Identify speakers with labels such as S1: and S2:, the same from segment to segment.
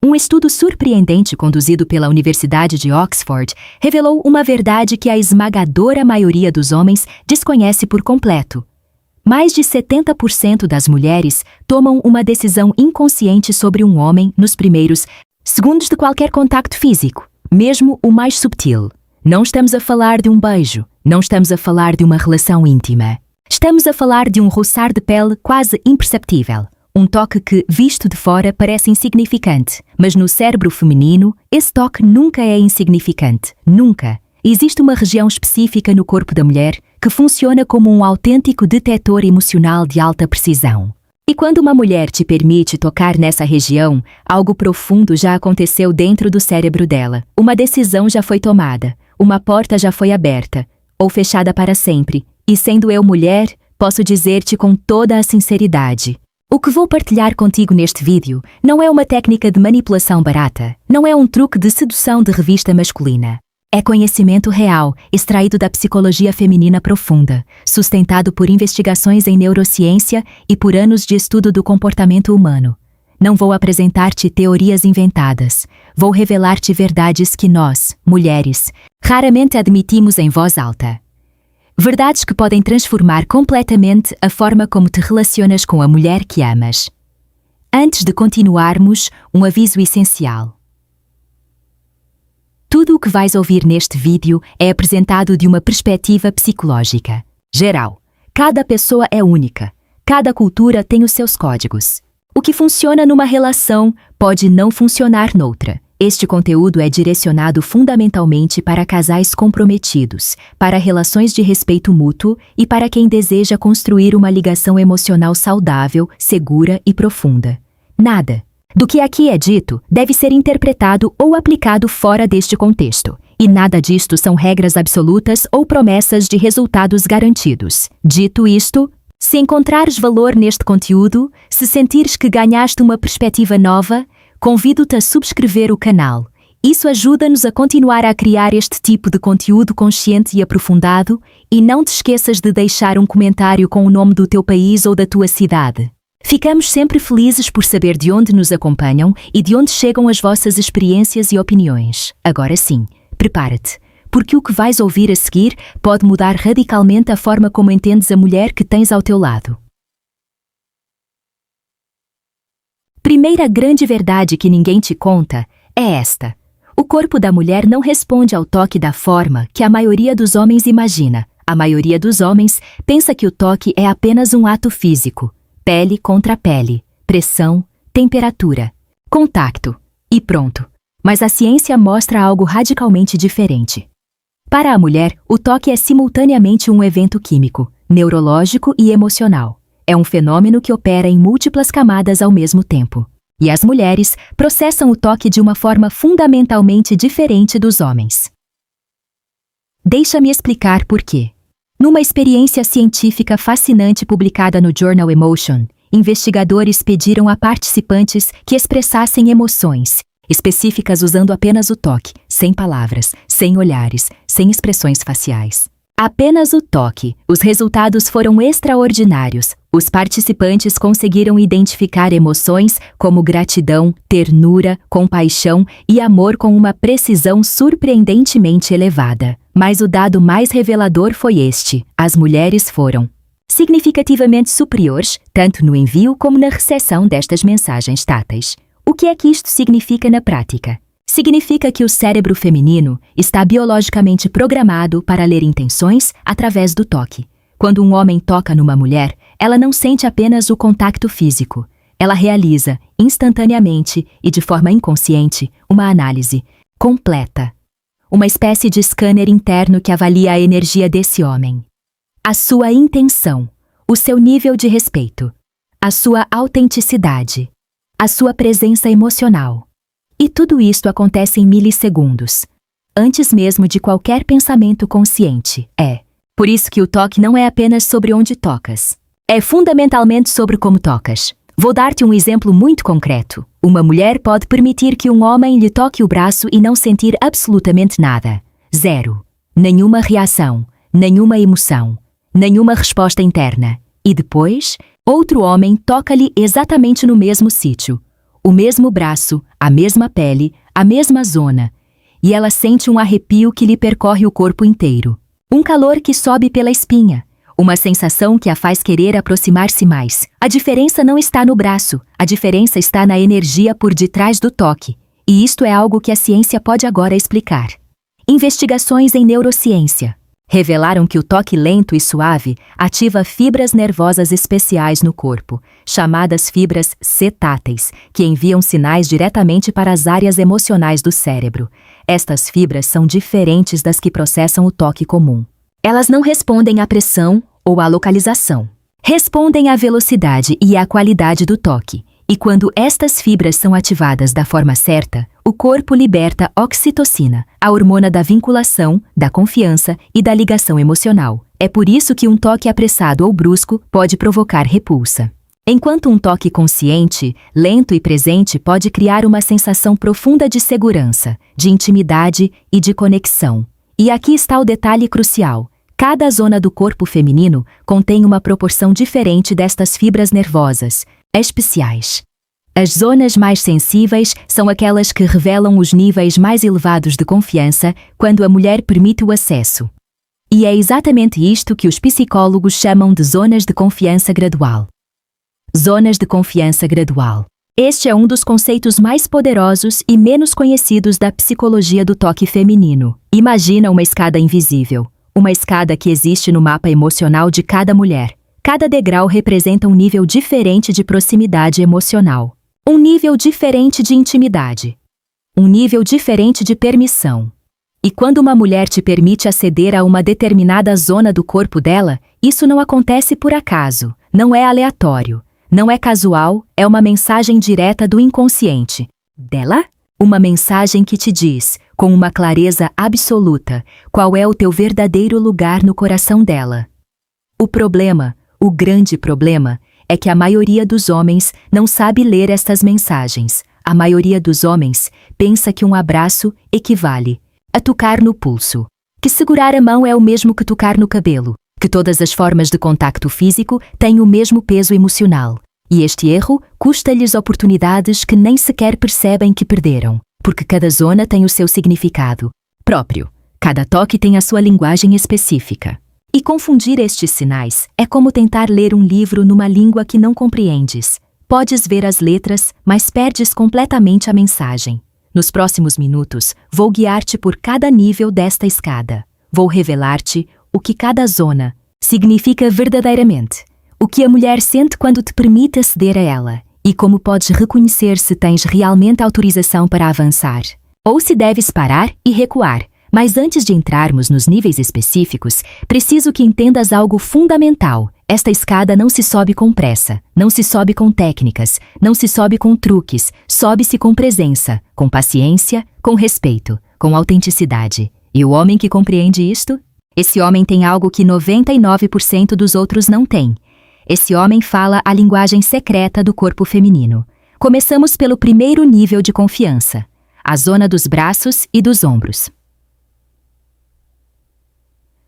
S1: Um estudo surpreendente conduzido pela Universidade de Oxford revelou uma verdade que a esmagadora maioria dos homens desconhece por completo. Mais de 70% das mulheres tomam uma decisão inconsciente sobre um homem nos primeiros segundos de qualquer contacto físico, mesmo o mais subtil. Não estamos a falar de um beijo, não estamos a falar de uma relação íntima. Estamos a falar de um roçar de pele quase imperceptível. Um toque que, visto de fora, parece insignificante, mas no cérebro feminino, esse toque nunca é insignificante. Nunca. Existe uma região específica no corpo da mulher que funciona como um autêntico detetor emocional de alta precisão. E quando uma mulher te permite tocar nessa região, algo profundo já aconteceu dentro do cérebro dela. Uma decisão já foi tomada, uma porta já foi aberta, ou fechada para sempre. E sendo eu mulher, posso dizer-te com toda a sinceridade: o que vou partilhar contigo neste vídeo não é uma técnica de manipulação barata, não é um truque de sedução de revista masculina. É conhecimento real, extraído da psicologia feminina profunda, sustentado por investigações em neurociência e por anos de estudo do comportamento humano. Não vou apresentar-te teorias inventadas, vou revelar-te verdades que nós, mulheres, raramente admitimos em voz alta. Verdades que podem transformar completamente a forma como te relacionas com a mulher que amas. Antes de continuarmos, um aviso essencial. Tudo o que vais ouvir neste vídeo é apresentado de uma perspectiva psicológica, geral. Cada pessoa é única, cada cultura tem os seus códigos. O que funciona numa relação pode não funcionar noutra. Este conteúdo é direcionado fundamentalmente para casais comprometidos, para relações de respeito mútuo e para quem deseja construir uma ligação emocional saudável, segura e profunda. Nada do que aqui é dito deve ser interpretado ou aplicado fora deste contexto, e nada disto são regras absolutas ou promessas de resultados garantidos. Dito isto, se encontrares valor neste conteúdo, se sentires que ganhaste uma perspectiva nova, convido-te a subscrever o canal. Isso ajuda-nos a continuar a criar este tipo de conteúdo consciente e aprofundado, e não te esqueças de deixar um comentário com o nome do teu país ou da tua cidade. Ficamos sempre felizes por saber de onde nos acompanham e de onde chegam as vossas experiências e opiniões. Agora sim, prepara-te, porque o que vais ouvir a seguir pode mudar radicalmente a forma como entendes a mulher que tens ao teu lado. Primeira grande verdade que ninguém te conta é esta: o corpo da mulher não responde ao toque da forma que a maioria dos homens imagina. A maioria dos homens pensa que o toque é apenas um ato físico. Pele contra pele, pressão, temperatura, contacto e pronto. Mas a ciência mostra algo radicalmente diferente. Para a mulher, o toque é simultaneamente um evento químico, neurológico e emocional. É um fenômeno que opera em múltiplas camadas ao mesmo tempo. E as mulheres processam o toque de uma forma fundamentalmente diferente dos homens. Deixa-me explicar por quê. Numa experiência científica fascinante publicada no Journal Emotion, investigadores pediram a participantes que expressassem emoções específicas usando apenas o toque, sem palavras, sem olhares, sem expressões faciais. Apenas o toque. Os resultados foram extraordinários. Os participantes conseguiram identificar emoções como gratidão, ternura, compaixão e amor com uma precisão surpreendentemente elevada. Mas o dado mais revelador foi este: as mulheres foram significativamente superiores, tanto no envio como na recepção destas mensagens táteis. O que é que isto significa na prática? Significa que o cérebro feminino está biologicamente programado para ler intenções através do toque. Quando um homem toca numa mulher, ela não sente apenas o contato físico. Ela realiza, instantaneamente e de forma inconsciente, uma análise completa. Uma espécie de scanner interno que avalia a energia desse homem. A sua intenção, o seu nível de respeito, a sua autenticidade, a sua presença emocional. E tudo isto acontece em milissegundos, antes mesmo de qualquer pensamento consciente. Por isso que o toque não é apenas sobre onde tocas. É fundamentalmente sobre como tocas. Vou dar-te um exemplo muito concreto. Uma mulher pode permitir que um homem lhe toque o braço e não sentir absolutamente nada. Zero. Nenhuma reação, nenhuma emoção, nenhuma resposta interna. E depois, outro homem toca-lhe exatamente no mesmo sítio. o mesmo braço, a mesma pele, a mesma zona. E ela sente um arrepio que lhe percorre o corpo inteiro. Um calor que sobe pela espinha. Uma sensação que a faz querer aproximar-se mais. A diferença não está no braço, a diferença está na energia por detrás do toque. E isto é algo que a ciência pode agora explicar. Investigações em neurociência revelaram que o toque lento e suave ativa fibras nervosas especiais no corpo, chamadas fibras C-táteis, que enviam sinais diretamente para as áreas emocionais do cérebro. Estas fibras são diferentes das que processam o toque comum. Elas não respondem à pressão ou à localização. Respondem à velocidade e à qualidade do toque. E quando estas fibras são ativadas da forma certa, o corpo liberta oxitocina, a hormona da vinculação, da confiança e da ligação emocional. É por isso que um toque apressado ou brusco pode provocar repulsa. Enquanto um toque consciente, lento e presente pode criar uma sensação profunda de segurança, de intimidade e de conexão. E aqui está o detalhe crucial. Cada zona do corpo feminino contém uma proporção diferente destas fibras nervosas, especiais. As zonas mais sensíveis são aquelas que revelam os níveis mais elevados de confiança quando a mulher permite o acesso. E é exatamente isto que os psicólogos chamam de zonas de confiança gradual. Zonas de confiança gradual. Este é um dos conceitos mais poderosos e menos conhecidos da psicologia do toque feminino. Imagina uma escada invisível. Uma escada que existe no mapa emocional de cada mulher. Cada degrau representa um nível diferente de proximidade emocional. Um nível diferente de intimidade. Um nível diferente de permissão. E quando uma mulher te permite aceder a uma determinada zona do corpo dela, isso não acontece por acaso, não é aleatório, não é casual, é uma mensagem direta do inconsciente. Dela? Uma mensagem que te diz, com uma clareza absoluta, qual é o teu verdadeiro lugar no coração dela. O problema, o grande problema, é que a maioria dos homens não sabe ler estas mensagens. A maioria dos homens pensa que um abraço equivale a tocar no pulso, que segurar a mão é o mesmo que tocar no cabelo, que todas as formas de contacto físico têm o mesmo peso emocional. E este erro custa-lhes oportunidades que nem sequer percebem que perderam, porque cada zona tem o seu significado próprio. Cada toque tem a sua linguagem específica. E confundir estes sinais é como tentar ler um livro numa língua que não compreendes. Podes ver as letras, mas perdes completamente a mensagem. Nos próximos minutos, vou guiar-te por cada nível desta escada. Vou revelar-te o que cada zona significa verdadeiramente. O que a mulher sente quando te permite aceder a ela. E como podes reconhecer se tens realmente autorização para avançar. Ou se deves parar e recuar. Mas antes de entrarmos nos níveis específicos, preciso que entendas algo fundamental. Esta escada não se sobe com pressa, não se sobe com técnicas, não se sobe com truques, sobe-se com presença, com paciência, com respeito, com autenticidade. E o homem que compreende isto? Esse homem tem algo que 99% dos outros não têm. Esse homem fala a linguagem secreta do corpo feminino. Começamos pelo primeiro nível de confiança, a zona dos braços e dos ombros.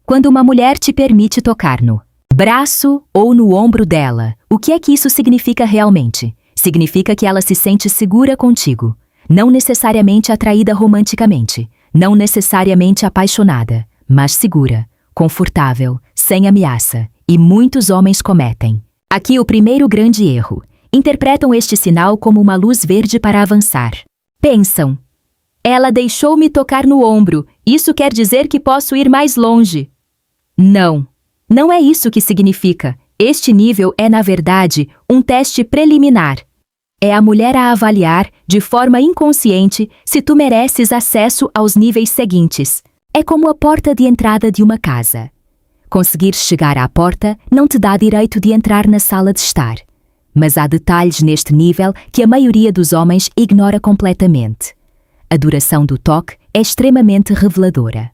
S1: Quando uma mulher te permite tocar no braço ou no ombro dela, o que é que isso significa realmente? Significa que ela se sente segura contigo, não necessariamente atraída romanticamente, não necessariamente apaixonada, mas segura, confortável, sem ameaça, e muitos homens cometem. Aqui o primeiro grande erro. Interpretam este sinal como uma luz verde para avançar. Pensam: ela deixou-me tocar no ombro, isso quer dizer que posso ir mais longe. Não, não é isso que significa. Este nível é, na verdade, um teste preliminar. É a mulher a avaliar, de forma inconsciente, se tu mereces acesso aos níveis seguintes. É como a porta de entrada de uma casa. Conseguir chegar à porta não te dá direito de entrar na sala de estar. Mas há detalhes neste nível que a maioria dos homens ignora completamente. A duração do toque é extremamente reveladora.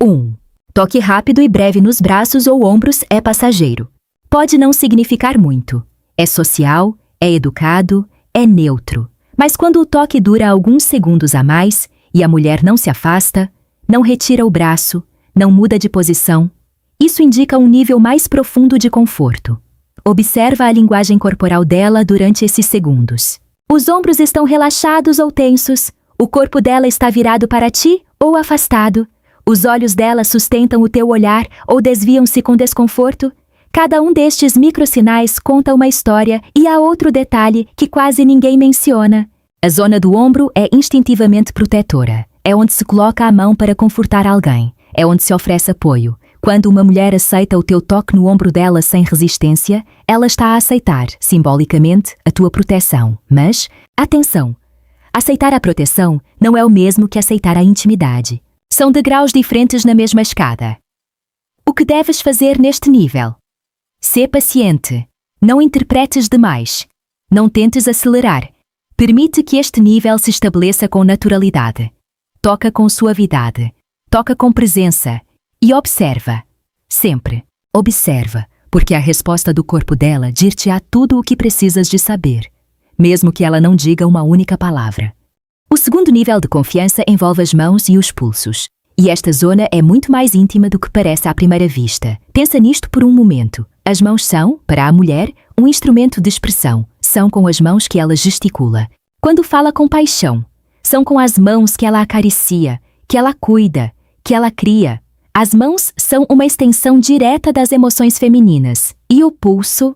S1: 1. Toque rápido e breve nos braços ou ombros é passageiro. Pode não significar muito. É social, é educado, é neutro. Mas quando o toque dura alguns segundos a mais e a mulher não se afasta, não retira o braço, não muda de posição, isso indica um nível mais profundo de conforto. Observa a linguagem corporal dela durante esses segundos. Os ombros estão relaxados ou tensos? O corpo dela está virado para ti ou afastado? Os olhos dela sustentam o teu olhar ou desviam-se com desconforto? Cada um destes microsinais conta uma história e há outro detalhe que quase ninguém menciona. A zona do ombro é instintivamente protetora. É onde se coloca a mão para confortar alguém. É onde se oferece apoio. Quando uma mulher aceita o teu toque no ombro dela sem resistência, ela está a aceitar, simbolicamente, a tua proteção. Mas, atenção! Aceitar a proteção não é o mesmo que aceitar a intimidade. São degraus diferentes na mesma escada. O que deves fazer neste nível? Sê paciente. Não interpretes demais. Não tentes acelerar. Permite que este nível se estabeleça com naturalidade. Toca com suavidade. Toca com presença. E observa. Sempre. Observa, porque a resposta do corpo dela dir-te-á tudo o que precisas de saber, mesmo que ela não diga uma única palavra. O segundo nível de confiança envolve as mãos e os pulsos. E esta zona é muito mais íntima do que parece à primeira vista. Pensa nisto por um momento. As mãos são, para a mulher, um instrumento de expressão. São com as mãos que ela gesticula. Quando fala com paixão, são com as mãos que ela acaricia, que ela cuida, que ela cria. As mãos são uma extensão direta das emoções femininas. E o pulso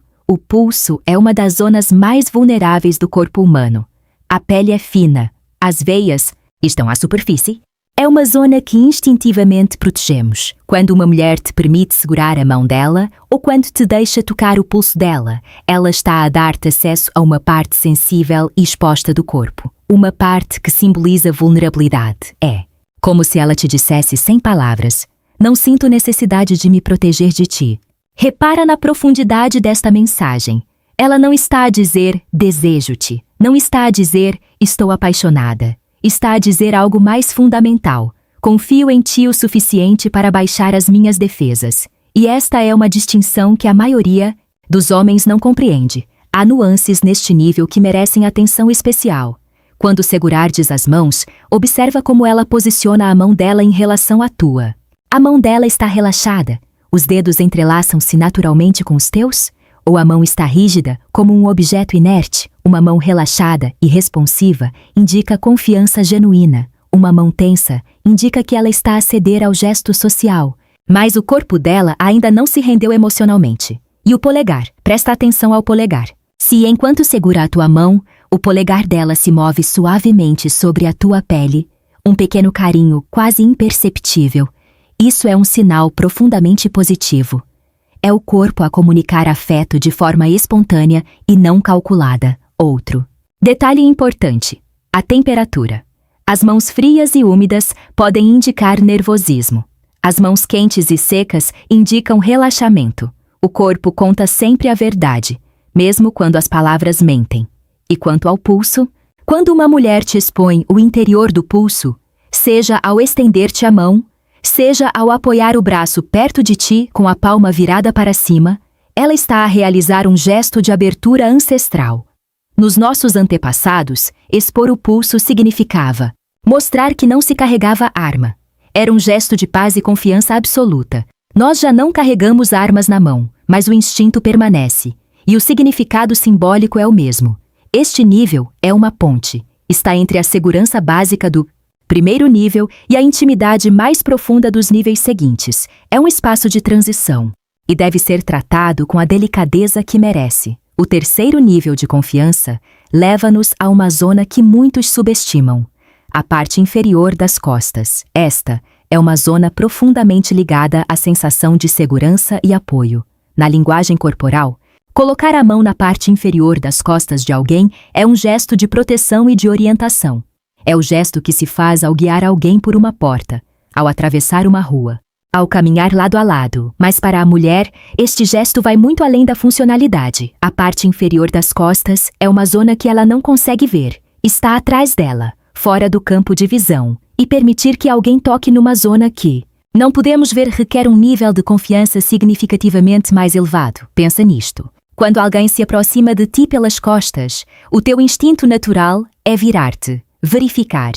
S1: é uma das zonas mais vulneráveis do corpo humano. A pele é fina, as veias estão à superfície. É uma zona que instintivamente protegemos. Quando uma mulher te permite segurar a mão dela ou quando te deixa tocar o pulso dela, ela está a dar-te acesso a uma parte sensível e exposta do corpo. Uma parte que simboliza vulnerabilidade. É como se ela te dissesse sem palavras: não sinto necessidade de me proteger de ti. Repara na profundidade desta mensagem. Ela não está a dizer desejo-te. Não está a dizer estou apaixonada. Está a dizer algo mais fundamental. Confio em ti o suficiente para baixar as minhas defesas. E esta é uma distinção que a maioria dos homens não compreende. Há nuances neste nível que merecem atenção especial. Quando segurardes as mãos, observa como ela posiciona a mão dela em relação à tua. A mão dela está relaxada? Os dedos entrelaçam-se naturalmente com os teus? Ou a mão está rígida, como um objeto inerte? Uma mão relaxada e responsiva indica confiança genuína. Uma mão tensa indica que ela está a ceder ao gesto social. Mas o corpo dela ainda não se rendeu emocionalmente. E o polegar? Presta atenção ao polegar. Se enquanto segura a tua mão, o polegar dela se move suavemente sobre a tua pele, um pequeno carinho quase imperceptível, isso é um sinal profundamente positivo. É o corpo a comunicar afeto de forma espontânea e não calculada. Outro detalhe importante: a temperatura. As mãos frias e úmidas podem indicar nervosismo. As mãos quentes e secas indicam relaxamento. O corpo conta sempre a verdade, mesmo quando as palavras mentem. E quanto ao pulso, quando uma mulher te expõe o interior do pulso, seja ao estender-te a mão, seja ao apoiar o braço perto de ti com a palma virada para cima, ela está a realizar um gesto de abertura ancestral. Nos nossos antepassados, expor o pulso significava mostrar que não se carregava arma. Era um gesto de paz e confiança absoluta. Nós já não carregamos armas na mão, mas o instinto permanece. E o significado simbólico é o mesmo. Este nível é uma ponte. Está entre a segurança básica do primeiro nível e a intimidade mais profunda dos níveis seguintes. É um espaço de transição e deve ser tratado com a delicadeza que merece. O terceiro nível de confiança leva-nos a uma zona que muitos subestimam, a parte inferior das costas. Esta é uma zona profundamente ligada à sensação de segurança e apoio. Na linguagem corporal, colocar a mão na parte inferior das costas de alguém é um gesto de proteção e de orientação. É o gesto que se faz ao guiar alguém por uma porta, ao atravessar uma rua, ao caminhar lado a lado. Mas para a mulher, este gesto vai muito além da funcionalidade. A parte inferior das costas é uma zona que ela não consegue ver. Está atrás dela, fora do campo de visão. E permitir que alguém toque numa zona que não podemos ver requer um nível de confiança significativamente mais elevado. Pensa nisto. Quando alguém se aproxima de ti pelas costas, o teu instinto natural é virar-te, verificar,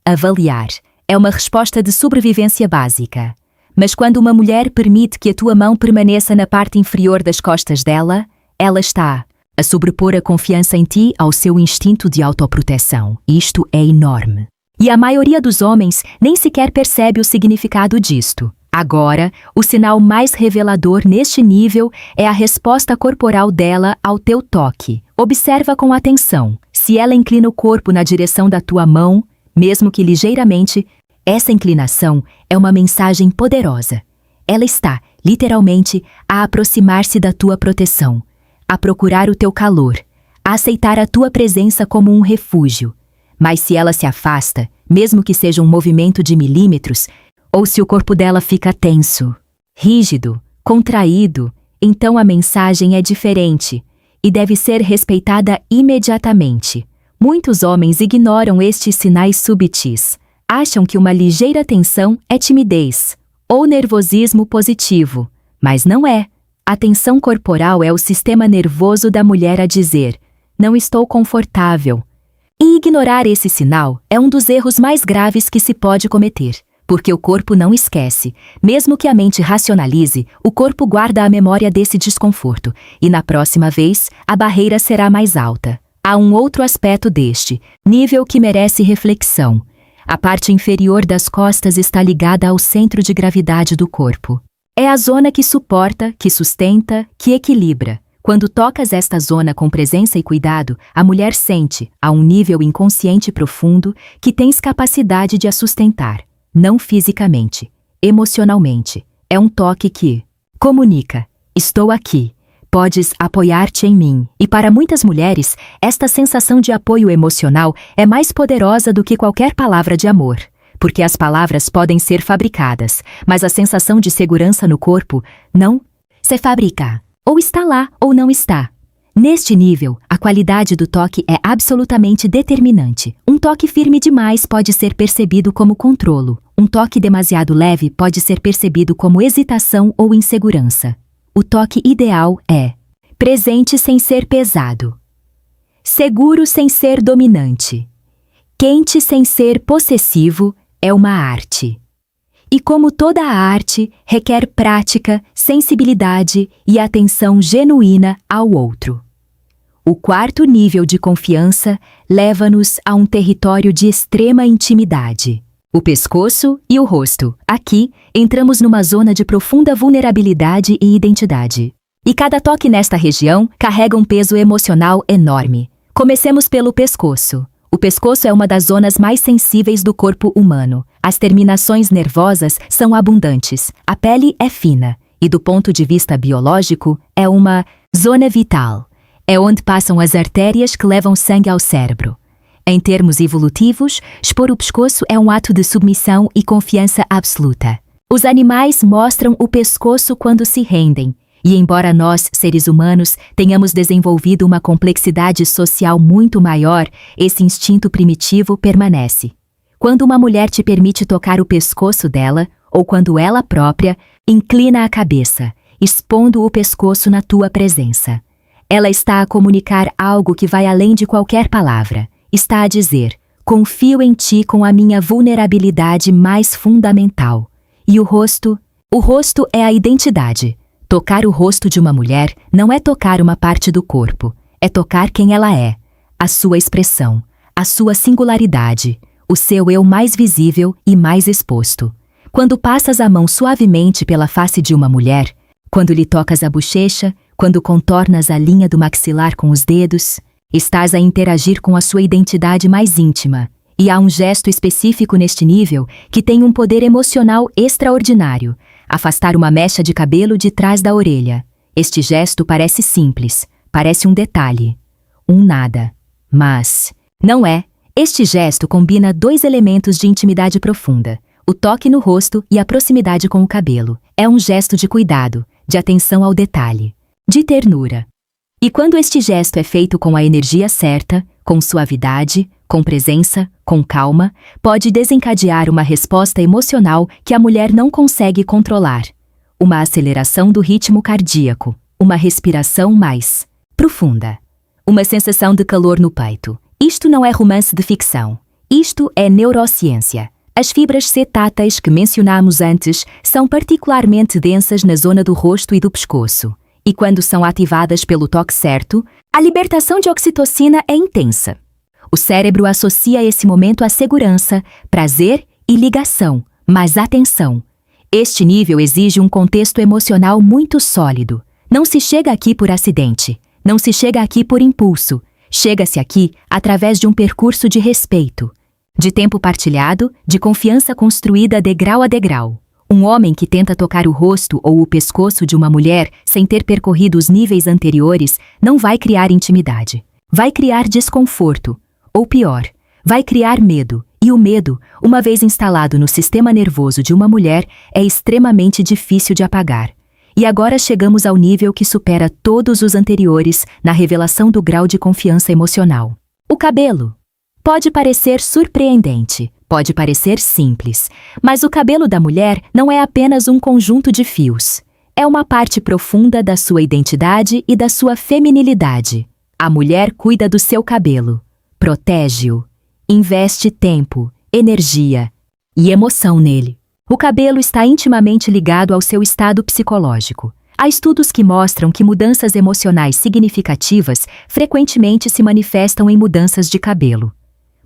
S1: avaliar. É uma resposta de sobrevivência básica. Mas quando uma mulher permite que a tua mão permaneça na parte inferior das costas dela, Ela está a sobrepor a confiança em ti ao seu instinto de autoproteção. Isto é enorme. E a maioria dos homens nem sequer percebe o significado disto. Agora, o sinal mais revelador neste nível é a resposta corporal dela ao teu toque. Observa com atenção. Se ela inclina o corpo na direção da tua mão, mesmo que ligeiramente, essa inclinação é uma mensagem poderosa. Ela está, literalmente, a aproximar-se da tua proteção, a procurar o teu calor, a aceitar a tua presença como um refúgio. Mas se ela se afasta, mesmo que seja um movimento de milímetros, ou se o corpo dela fica tenso, rígido, contraído, então a mensagem é diferente e deve ser respeitada imediatamente. Muitos homens ignoram estes sinais subtis. Acham que uma ligeira tensão é timidez ou nervosismo positivo, mas não é. A tensão corporal é o sistema nervoso da mulher a dizer: não estou confortável. E ignorar esse sinal é um dos erros mais graves que se pode cometer, porque o corpo não esquece. Mesmo que a mente racionalize, o corpo guarda a memória desse desconforto, e na próxima vez, a barreira será mais alta. Há um outro aspecto deste nível que merece reflexão. A parte inferior das costas está ligada ao centro de gravidade do corpo. É a zona que suporta, que sustenta, que equilibra. Quando tocas esta zona com presença e cuidado, a mulher sente, a um nível inconsciente profundo, que tens capacidade de a sustentar. Não fisicamente, emocionalmente. É um toque que comunica: estou aqui, podes apoiar-te em mim. E para muitas mulheres, esta sensação de apoio emocional é mais poderosa do que qualquer palavra de amor. Porque as palavras podem ser fabricadas, mas a sensação de segurança no corpo não se fabrica. Ou está lá ou não está. Neste nível, a qualidade do toque é absolutamente determinante. Um toque firme demais pode ser percebido como controlo. Um toque demasiado leve pode ser percebido como hesitação ou insegurança. O toque ideal é presente sem ser pesado, seguro sem ser dominante, quente sem ser possessivo. É uma arte. E como toda a arte, requer prática, sensibilidade e atenção genuína ao outro. O quarto nível de confiança leva-nos a um território de extrema intimidade. O pescoço e o rosto. Aqui, entramos numa zona de profunda vulnerabilidade e identidade. E cada toque nesta região carrega um peso emocional enorme. Comecemos pelo pescoço. O pescoço é uma das zonas mais sensíveis do corpo humano. As terminações nervosas são abundantes, a pele é fina e, do ponto de vista biológico, é uma zona vital. É onde passam as artérias que levam sangue ao cérebro. Em termos evolutivos, expor o pescoço é um ato de submissão e confiança absoluta. Os animais mostram o pescoço quando se rendem. E embora nós, seres humanos, tenhamos desenvolvido uma complexidade social muito maior, esse instinto primitivo permanece. Quando uma mulher te permite tocar o pescoço dela, ou quando ela própria inclina a cabeça, expondo o pescoço na tua presença, ela está a comunicar algo que vai além de qualquer palavra. Está a dizer: confio em ti com a minha vulnerabilidade mais fundamental. E o rosto? O rosto é a identidade. Tocar o rosto de uma mulher não é tocar uma parte do corpo, é tocar quem ela é, a sua expressão, a sua singularidade, o seu eu mais visível e mais exposto. Quando passas a mão suavemente pela face de uma mulher, quando lhe tocas a bochecha, quando contornas a linha do maxilar com os dedos, estás a interagir com a sua identidade mais íntima. E há um gesto específico neste nível que tem um poder emocional extraordinário: afastar uma mecha de cabelo de trás da orelha. Este gesto parece simples, parece um detalhe, um nada. Mas não é. Este gesto combina dois elementos de intimidade profunda: o toque no rosto e a proximidade com o cabelo. É um gesto de cuidado, de atenção ao detalhe, de ternura. E quando este gesto é feito com a energia certa, com suavidade, com presença, com calma, pode desencadear uma resposta emocional que a mulher não consegue controlar. Uma aceleração do ritmo cardíaco, uma respiração mais profunda, uma sensação de calor no peito. Isto não é romance de ficção. Isto é neurociência. As fibras C táteis que mencionamos antes são particularmente densas na zona do rosto e do pescoço. e quando são ativadas pelo toque certo, a libertação de oxitocina é intensa. O cérebro associa esse momento à segurança, prazer e ligação, mas atenção! Este nível exige um contexto emocional muito sólido. Não se chega aqui por acidente, não se chega aqui por impulso, chega-se aqui através de um percurso de respeito, de tempo partilhado, de confiança construída degrau a degrau. Um homem que tenta tocar o rosto ou o pescoço de uma mulher sem ter percorrido os níveis anteriores não vai criar intimidade. Vai criar desconforto. Ou pior, vai criar medo. E o medo, uma vez instalado no sistema nervoso de uma mulher, é extremamente difícil de apagar. E agora chegamos ao nível que supera todos os anteriores na revelação do grau de confiança emocional. O cabelo. Pode parecer surpreendente. Pode parecer simples, mas o cabelo da mulher não é apenas um conjunto de fios. É uma parte profunda da sua identidade e da sua feminilidade. A mulher cuida do seu cabelo, protege-o, investe tempo, energia e emoção nele. O cabelo está intimamente ligado ao seu estado psicológico. Há estudos que mostram que mudanças emocionais significativas frequentemente se manifestam em mudanças de cabelo.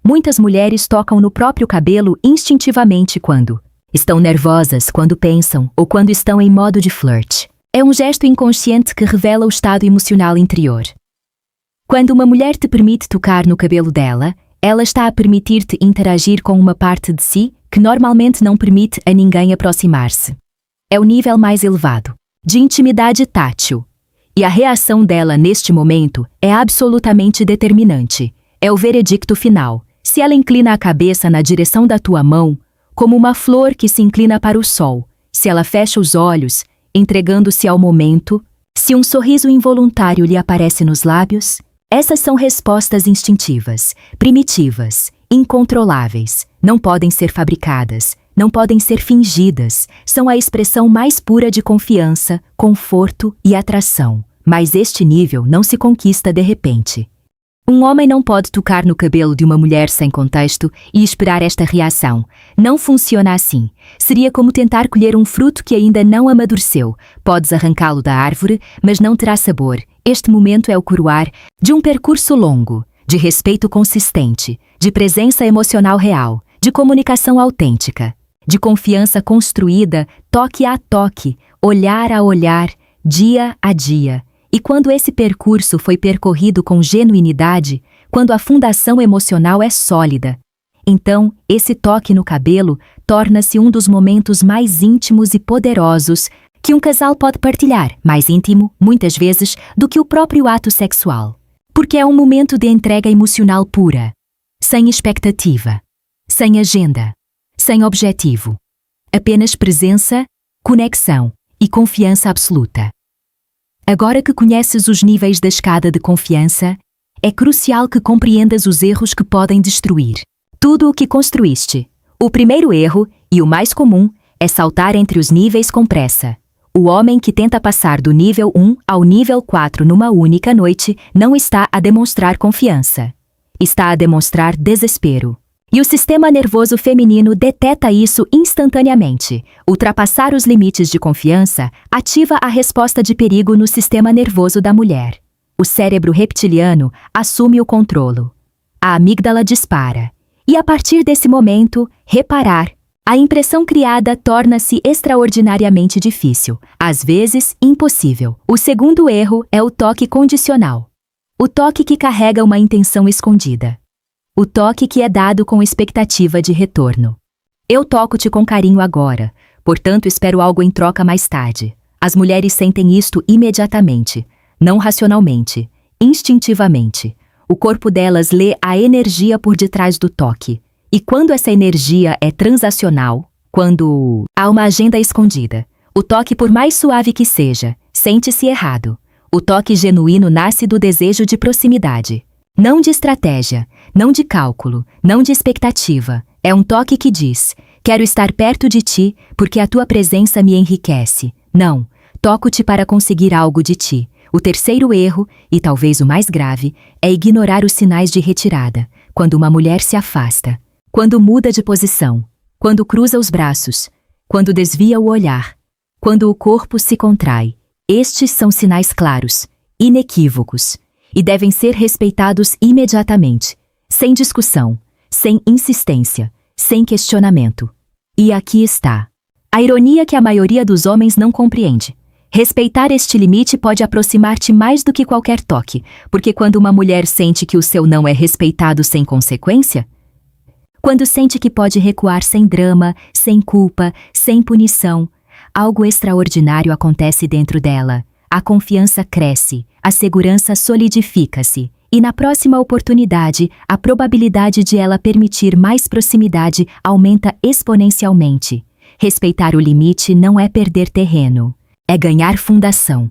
S1: Muitas mulheres tocam no próprio cabelo instintivamente quando estão nervosas, quando pensam ou quando estão em modo de flirt. É um gesto inconsciente que revela o estado emocional interior. Quando uma mulher te permite tocar no cabelo dela, ela está a permitir-te interagir com uma parte de si que normalmente não permite a ninguém aproximar-se. É o nível mais elevado, de intimidade tátil. E a reação dela neste momento é absolutamente determinante. É o veredicto final. Se ela inclina a cabeça na direção da tua mão, como uma flor que se inclina para o sol, se ela fecha os olhos, entregando-se ao momento, se um sorriso involuntário lhe aparece nos lábios, essas são respostas instintivas, primitivas, incontroláveis, não podem ser fabricadas, não podem ser fingidas, são a expressão mais pura de confiança, conforto e atração. Mas este nível não se conquista de repente. Um homem não pode tocar no cabelo de uma mulher sem contexto e esperar esta reação. Não funciona assim. Seria como tentar colher um fruto que ainda não amadureceu. Podes arrancá-lo da árvore, mas não terá sabor. Este momento é o coroar de um percurso longo, de respeito consistente, de presença emocional real, de comunicação autêntica, de confiança construída toque a toque, olhar a olhar, dia a dia. E quando esse percurso foi percorrido com genuinidade, quando a fundação emocional é sólida, então esse toque no cabelo torna-se um dos momentos mais íntimos e poderosos que um casal pode partilhar, mais íntimo, muitas vezes, do que o próprio ato sexual. Porque é um momento de entrega emocional pura, sem expectativa, sem agenda, sem objetivo. Apenas presença, conexão e confiança absoluta. Agora que conheces os níveis da escada de confiança, é crucial que compreendas os erros que podem destruir tudo o que construíste. O primeiro erro, e o mais comum, é saltar entre os níveis com pressa. O homem que tenta passar do nível 1 ao nível 4 numa única noite não está a demonstrar confiança. Está a demonstrar desespero. E o sistema nervoso feminino deteta isso instantaneamente. Ultrapassar os limites de confiança ativa a resposta de perigo no sistema nervoso da mulher. O cérebro reptiliano assume o controlo. A amígdala dispara. E a partir desse momento, reparar. A impressão criada torna-se extraordinariamente difícil, às vezes impossível. O segundo erro é o toque condicional. O toque que carrega uma intenção escondida. O toque que é dado com expectativa de retorno. Eu toco-te com carinho agora, portanto espero algo em troca mais tarde. As mulheres sentem isto imediatamente, não racionalmente, instintivamente. O corpo delas lê a energia por detrás do toque. E quando essa energia é transacional, quando há uma agenda escondida, o toque, por mais suave que seja, sente-se errado. O toque genuíno nasce do desejo de proximidade. Não de estratégia, não de cálculo, não de expectativa. É um toque que diz: quero estar perto de ti porque a tua presença me enriquece. Não, toco-te para conseguir algo de ti. O terceiro erro, e talvez o mais grave, é ignorar os sinais de retirada, quando uma mulher se afasta, quando muda de posição, quando cruza os braços, quando desvia o olhar, quando o corpo se contrai. Estes são sinais claros, inequívocos, e devem ser respeitados imediatamente, sem discussão, sem insistência, sem questionamento. E aqui está a ironia que a maioria dos homens não compreende. Respeitar este limite pode aproximar-te mais do que qualquer toque, porque quando uma mulher sente que o seu não é respeitado sem consequência, quando sente que pode recuar sem drama, sem culpa, sem punição, algo extraordinário acontece dentro dela. A confiança cresce, a segurança solidifica-se, e na próxima oportunidade, a probabilidade de ela permitir mais proximidade aumenta exponencialmente. Respeitar o limite não é perder terreno, é ganhar fundação.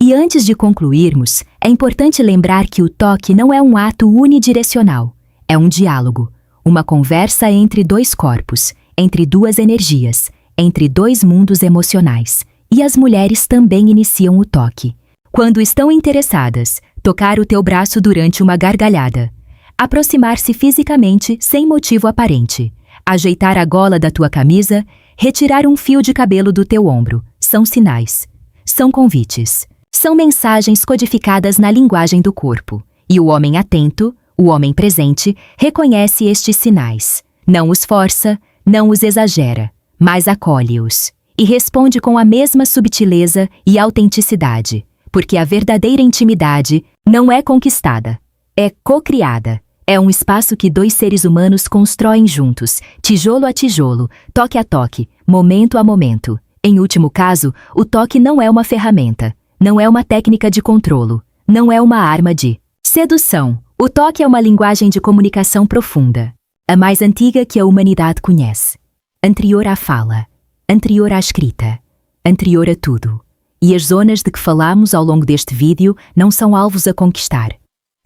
S1: E antes de concluirmos, é importante lembrar que o toque não é um ato unidirecional, é um diálogo, uma conversa entre dois corpos, entre duas energias, entre dois mundos emocionais. E as mulheres também iniciam o toque. Quando estão interessadas, tocar o teu braço durante uma gargalhada, aproximar-se fisicamente sem motivo aparente, ajeitar a gola da tua camisa, retirar um fio de cabelo do teu ombro, são sinais, são convites, são mensagens codificadas na linguagem do corpo. E o homem atento, o homem presente, reconhece estes sinais, não os força, não os exagera, mas acolhe-os. E responde com a mesma subtileza e autenticidade, porque a verdadeira intimidade não é conquistada, é co-criada. É um espaço que dois seres humanos constroem juntos, tijolo a tijolo, toque a toque, momento a momento. Em último caso, o toque não é uma ferramenta, não é uma técnica de controlo, não é uma arma de sedução. O toque é uma linguagem de comunicação profunda, a mais antiga que a humanidade conhece, anterior à fala, anterior à escrita, anterior a tudo. E as zonas de que falamos ao longo deste vídeo não são alvos a conquistar.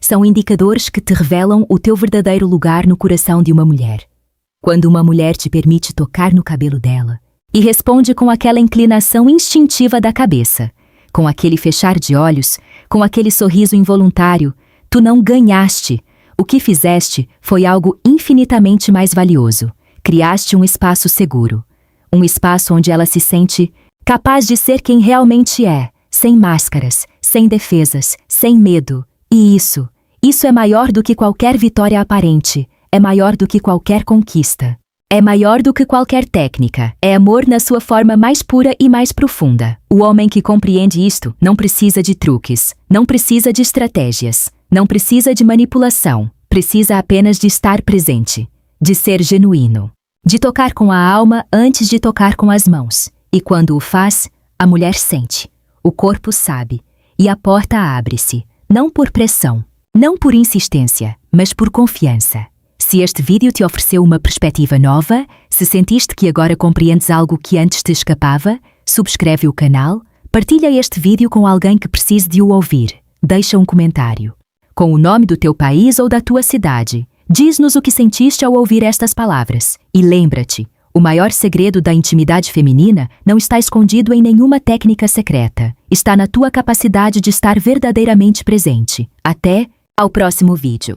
S1: São indicadores que te revelam o teu verdadeiro lugar no coração de uma mulher. Quando uma mulher te permite tocar no cabelo dela e responde com aquela inclinação instintiva da cabeça, com aquele fechar de olhos, com aquele sorriso involuntário, tu não ganhaste. O que fizeste foi algo infinitamente mais valioso. Criaste um espaço seguro. Um espaço onde ela se sente capaz de ser quem realmente é, sem máscaras, sem defesas, sem medo. E isso é maior do que qualquer vitória aparente, é maior do que qualquer conquista. É maior do que qualquer técnica, é amor na sua forma mais pura e mais profunda. O homem que compreende isto não precisa de truques, não precisa de estratégias, não precisa de manipulação, precisa apenas de estar presente, de ser genuíno. De tocar com a alma antes de tocar com as mãos. E quando o faz, a mulher sente, o corpo sabe, e a porta abre-se, não por pressão, não por insistência, mas por confiança. Se este vídeo te ofereceu uma perspectiva nova, se sentiste que agora compreendes algo que antes te escapava, subscreve o canal, partilha este vídeo com alguém que precise de o ouvir, deixa um comentário, com o nome do teu país ou da tua cidade. Diz-nos o que sentiste ao ouvir estas palavras. E lembra-te, o maior segredo da intimidade feminina não está escondido em nenhuma técnica secreta. Está na tua capacidade de estar verdadeiramente presente. Até ao próximo vídeo.